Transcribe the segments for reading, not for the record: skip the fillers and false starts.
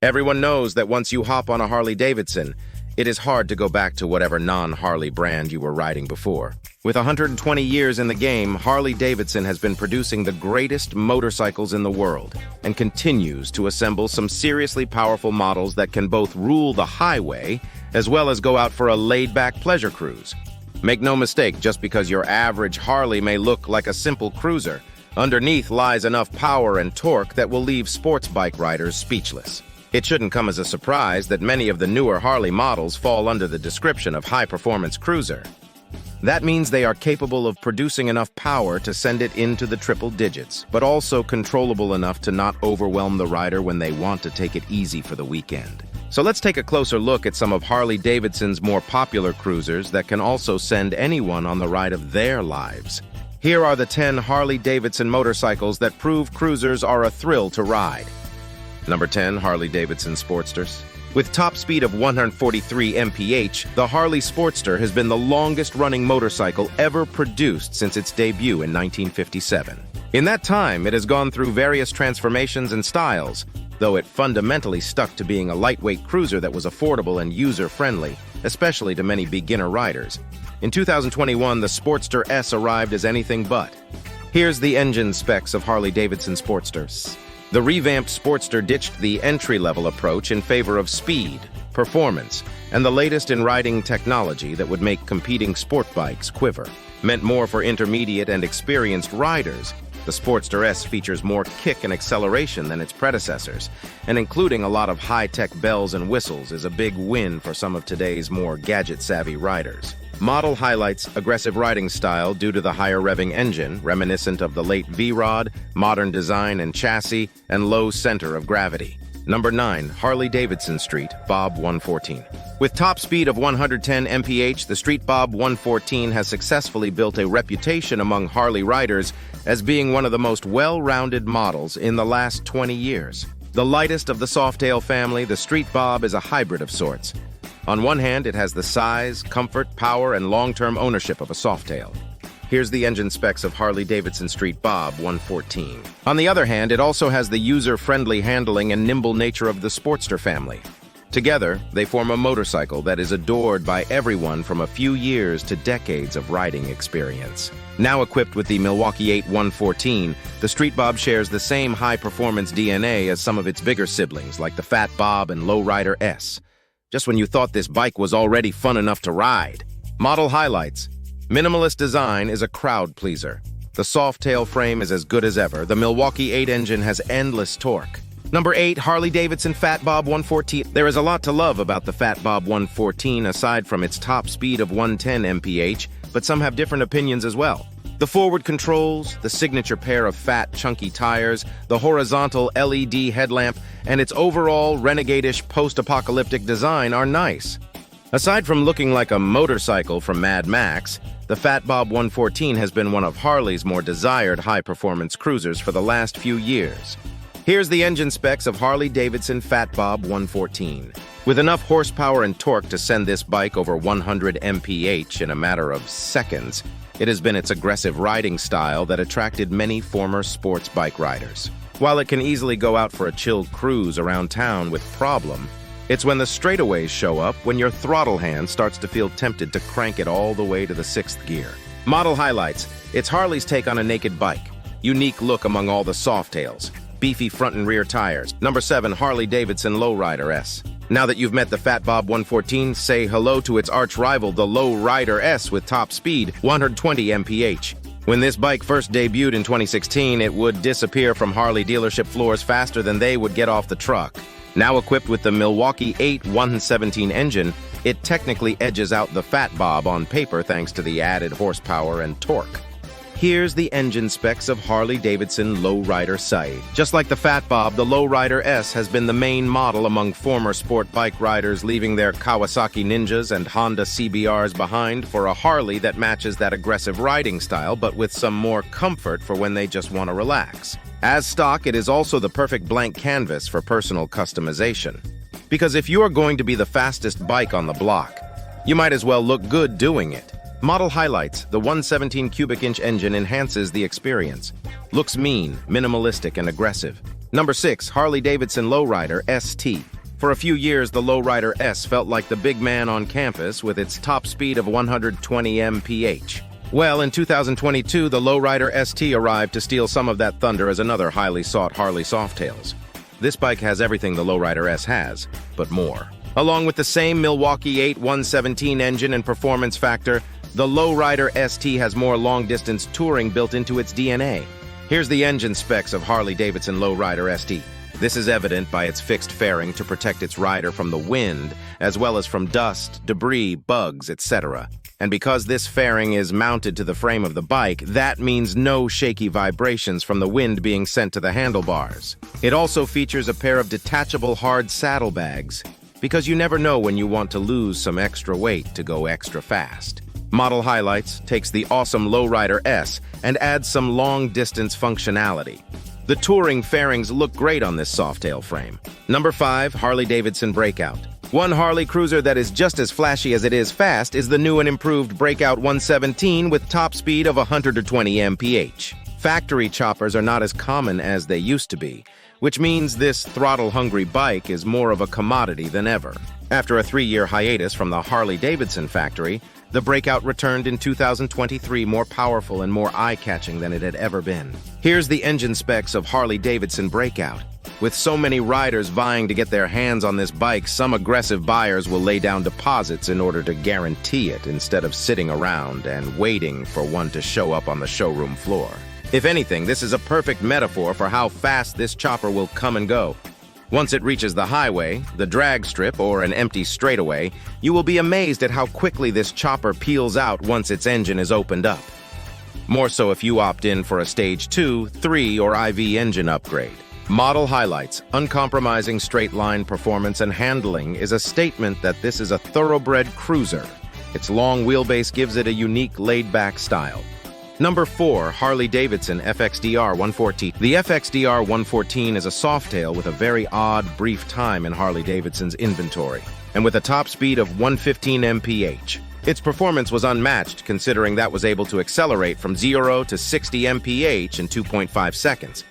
Everyone knows that once you hop on a Harley-Davidson, it is hard to go back to whatever non-Harley brand you were riding before. With 120 years in the game, Harley-Davidson has been producing the greatest motorcycles in the world and continues to assemble some seriously powerful models that can both rule the highway as well as go out for a laid-back pleasure cruise. Make no mistake, just because your average Harley may look like a simple cruiser, underneath lies enough power and torque that will leave sports bike riders speechless. It shouldn't come as a surprise that many of the newer Harley models fall under the description of high-performance cruiser. That means they are capable of producing enough power to send it into the triple digits, but also controllable enough to not overwhelm the rider when they want to take it easy for the weekend. So let's take a closer look at some of Harley-Davidson's more popular cruisers that can also send anyone on the ride of their lives. Here are the 10 Harley-Davidson motorcycles that prove cruisers are a thrill to ride. Number 10, Harley-Davidson Sportsters. With top speed of 143 mph, the Harley Sportster has been the longest-running motorcycle ever produced since its debut in 1957. In that time, it has gone through various transformations and styles, though it fundamentally stuck to being a lightweight cruiser that was affordable and user-friendly, especially to many beginner riders. In 2021, the Sportster S arrived as anything but. Here's the engine specs of Harley-Davidson Sportsters. The revamped Sportster ditched the entry-level approach in favor of speed, performance, and the latest in riding technology that would make competing sport bikes quiver. Meant more for intermediate and experienced riders, the Sportster S features more kick and acceleration than its predecessors, and including a lot of high-tech bells and whistles is a big win for some of today's more gadget-savvy riders. Model highlights aggressive riding style due to the higher revving engine, reminiscent of the late V-Rod, modern design and chassis, and low center of gravity. Number 9, Harley-Davidson Street Bob 114. With top speed of 110 mph, the Street Bob 114 has successfully built a reputation among Harley riders as being one of the most well-rounded models in the last 20 years. The lightest of the Softail family, the Street Bob is a hybrid of sorts. On one hand, it has the size, comfort, power, and long-term ownership of a Softail. Here's the engine specs of Harley-Davidson Street Bob 114. On the other hand, it also has the user-friendly handling and nimble nature of the Sportster family. Together, they form a motorcycle that is adored by everyone from a few years to decades of riding experience. Now equipped with the Milwaukee 8 114, the Street Bob shares the same high-performance DNA as some of its bigger siblings, like the Fat Bob and Low Rider S. Just when you thought this bike was already fun enough to ride. Model highlights. Minimalist design is a crowd pleaser. The Softail frame is as good as ever. The Milwaukee 8 engine has endless torque. Number 8, Harley-Davidson Fat Bob 114. There is a lot to love about the Fat Bob 114 aside from its top speed of 110 mph, but some have different opinions as well. The forward controls, the signature pair of fat, chunky tires, the horizontal LED headlamp, and its overall renegade-ish post-apocalyptic design are nice. Aside from looking like a motorcycle from Mad Max, the Fat Bob 114 has been one of Harley's more desired high-performance cruisers for the last few years. Here's the engine specs of Harley-Davidson Fat Bob 114. With enough horsepower and torque to send this bike over 100 mph in a matter of seconds, it has been its aggressive riding style that attracted many former sports bike riders. While it can easily go out for a chilled cruise around town with problem, it's when the straightaways show up when your throttle hand starts to feel tempted to crank it all the way to the 6th gear. Model highlights. It's Harley's take on a naked bike. Unique look among all the Softails. Beefy front and rear tires. Number 7, Harley-Davidson Low Rider S. Now that you've met the Fat Bob 114, say hello to its arch-rival, the Low Rider S, with top speed 120 mph. When this bike first debuted in 2016, it would disappear from Harley dealership floors faster than they would get off the truck. Now equipped with the Milwaukee 8 117 engine, it technically edges out the Fat Bob on paper thanks to the added horsepower and torque. Here's the engine specs of Harley-Davidson Low Rider SI. Just like the Fat Bob, the Low Rider S has been the main model among former sport bike riders, leaving their Kawasaki Ninjas and Honda CBRs behind for a Harley that matches that aggressive riding style, but with some more comfort for when they just want to relax. As stock, it is also the perfect blank canvas for personal customization. Because if you are going to be the fastest bike on the block, you might as well look good doing it. Model highlights. The 117 cubic inch engine enhances the experience. Looks mean, minimalistic, and aggressive. Number 6. Harley-Davidson Low Rider ST. For a few years, the Low Rider S felt like the big man on campus with its top speed of 120 mph. Well, in 2022, the Low Rider ST arrived to steal some of that thunder as another highly sought Harley Softails. This bike has everything the Low Rider S has, but more. Along with the same Milwaukee 8 117 engine and performance factor, the Low Rider ST has more long-distance touring built into its DNA. Here's the engine specs of Harley-Davidson Low Rider ST. This is evident by its fixed fairing to protect its rider from the wind, as well as from dust, debris, bugs, etc. And because this fairing is mounted to the frame of the bike, that means no shaky vibrations from the wind being sent to the handlebars. It also features a pair of detachable hard saddlebags, because you never know when you want to lose some extra weight to go extra fast. Model Highlights takes the awesome Low Rider S and adds some long-distance functionality. The touring fairings look great on this softail frame. Number 5. Harley-Davidson Breakout. One Harley cruiser that is just as flashy as it is fast is the new and improved Breakout 117 with top speed of 120 mph. Factory choppers are not as common as they used to be, which means this throttle-hungry bike is more of a commodity than ever. After a 3-year hiatus from the Harley-Davidson factory, the Breakout returned in 2023 more powerful and more eye-catching than it had ever been. Here's the engine specs of Harley-Davidson Breakout. With so many riders vying to get their hands on this bike, some aggressive buyers will lay down deposits in order to guarantee it instead of sitting around and waiting for one to show up on the showroom floor. If anything, this is a perfect metaphor for how fast this chopper will come and go. Once it reaches the highway, the drag strip, or an empty straightaway, you will be amazed at how quickly this chopper peels out once its engine is opened up. More so if you opt in for a Stage 2, 3, or IV engine upgrade. Model Highlights, uncompromising straight-line performance and handling is a statement that this is a thoroughbred cruiser. Its long wheelbase gives it a unique laid-back style. Number 4. Harley-Davidson FXDR 114. The FXDR 114 is a softail with a very odd, brief time in Harley-Davidson's inventory, and with a top speed of 115 mph. Its performance was unmatched considering that was able to accelerate from 0 to 60 mph in 2.5 seconds.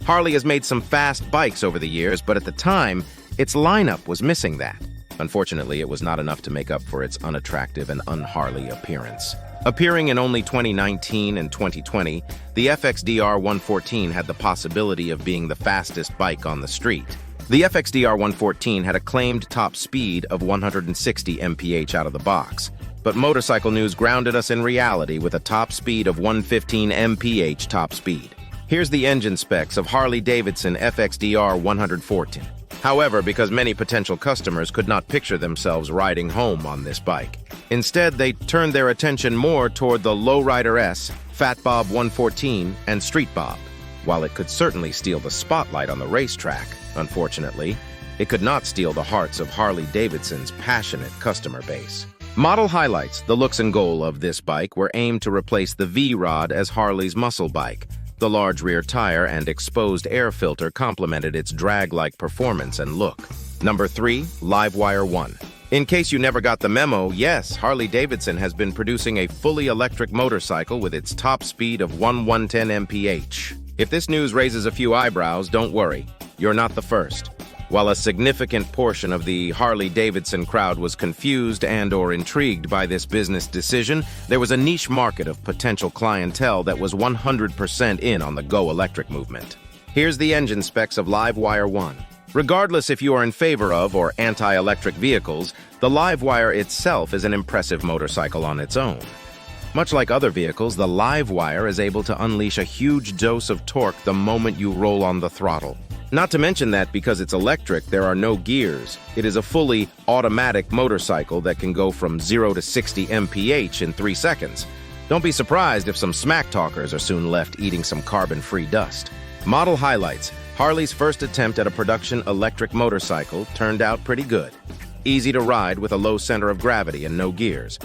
Harley has made some fast bikes over the years, but at the time, its lineup was missing that. Unfortunately, it was not enough to make up for its unattractive and un-Harley appearance. Appearing in only 2019 and 2020, the FXDR 114 had the possibility of being the fastest bike on the street. The FXDR 114 had a claimed top speed of 160 mph out of the box, but Motorcycle News grounded us in reality with a top speed of 115 mph top speed. Here's the engine specs of Harley-Davidson FXDR 114. However, because many potential customers could not picture themselves riding home on this bike, instead they turned their attention more toward the Low Rider S, Fat Bob 114, and Street Bob. While it could certainly steal the spotlight on the racetrack, unfortunately, it could not steal the hearts of Harley-Davidson's passionate customer base. Model Highlights, the looks and goal of this bike were aimed to replace the V-Rod as Harley's muscle bike. The large rear tire and exposed air filter complemented its drag-like performance and look. Number 3. Livewire 1. In case you never got the memo, yes, Harley-Davidson has been producing a fully electric motorcycle with its top speed of 110 mph. If this news raises a few eyebrows, don't worry, you're not the first. While a significant portion of the Harley-Davidson crowd was confused and/or intrigued by this business decision, there was a niche market of potential clientele that was 100% in on the Go Electric movement. Here's the engine specs of Livewire 1. Regardless if you are in favor of or anti-electric vehicles, the Livewire itself is an impressive motorcycle on its own. Much like other vehicles, the Livewire is able to unleash a huge dose of torque the moment you roll on the throttle. Not to mention that because it's electric, there are no gears. It is a fully automatic motorcycle that can go from 0 to 60 mph in 3 seconds. Don't be surprised if some smack talkers are soon left eating some carbon-free dust. Model Highlights. Harley's first attempt at a production electric motorcycle turned out pretty good. Easy to ride with a low center of gravity and no gears.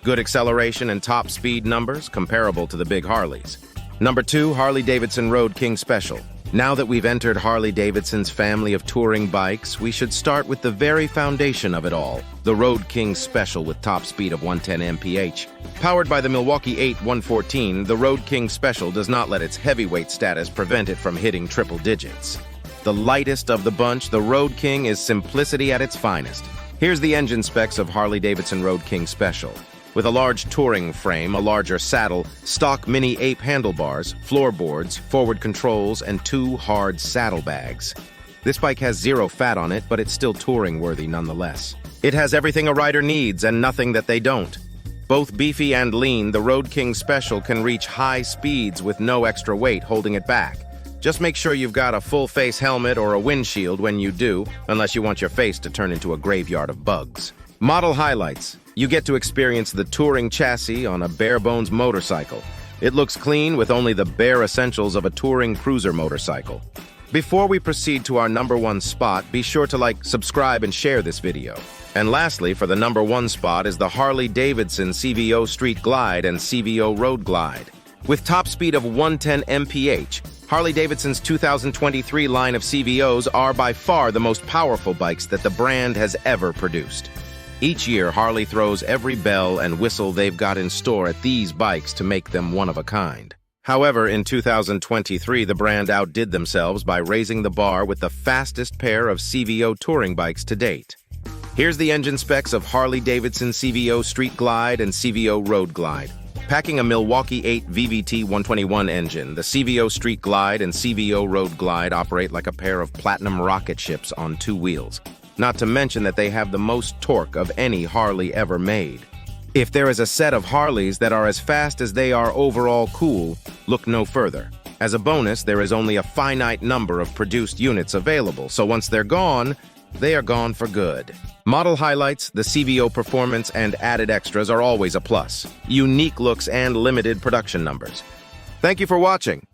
Good acceleration and top speed numbers comparable to the big Harleys. Number 2. Harley-Davidson Road King Special. Now that we've entered Harley-Davidson's family of touring bikes, we should start with the very foundation of it all, the Road King Special with top speed of 110 mph. Powered by the Milwaukee 8 114, the Road King Special does not let its heavyweight status prevent it from hitting triple digits. The lightest of the bunch, the Road King is simplicity at its finest. Here's the engine specs of Harley-Davidson Road King Special. With a large touring frame, a larger saddle, stock mini ape handlebars, floorboards, forward controls, and 2 hard saddlebags. This bike has 0 fat on it, but it's still touring-worthy nonetheless. It has everything a rider needs and nothing that they don't. Both beefy and lean, the Road King Special can reach high speeds with no extra weight holding it back. Just make sure you've got a full-face helmet or a windshield when you do, unless you want your face to turn into a graveyard of bugs. Model highlights. You get to experience the touring chassis on a bare-bones motorcycle. It looks clean with only the bare essentials of a touring cruiser motorcycle. Before we proceed to our #1 spot, be sure to like, subscribe, and share this video. And lastly, for the #1 spot is the Harley-Davidson CVO Street Glide and CVO Road Glide. With top speed of 110 mph, Harley-Davidson's 2023 line of CVOs are by far the most powerful bikes that the brand has ever produced. Each year, Harley throws every bell and whistle they've got in store at these bikes to make them one of a kind. However, in 2023, the brand outdid themselves by raising the bar with the fastest pair of CVO touring bikes to date. Here's the engine specs of Harley-Davidson CVO Street Glide and CVO Road Glide. Packing a Milwaukee 8 VVT 121 engine, the CVO Street Glide and CVO Road Glide operate like a pair of platinum rocket ships on 2 wheels. Not to mention that they have the most torque of any Harley ever made. If there is a set of Harleys that are as fast as they are overall cool, look no further. As a bonus, there is only a finite number of produced units available, so once they're gone, they are gone for good. Model highlights, the CVO performance, and added extras are always a plus. Unique looks and limited production numbers. Thank you for watching.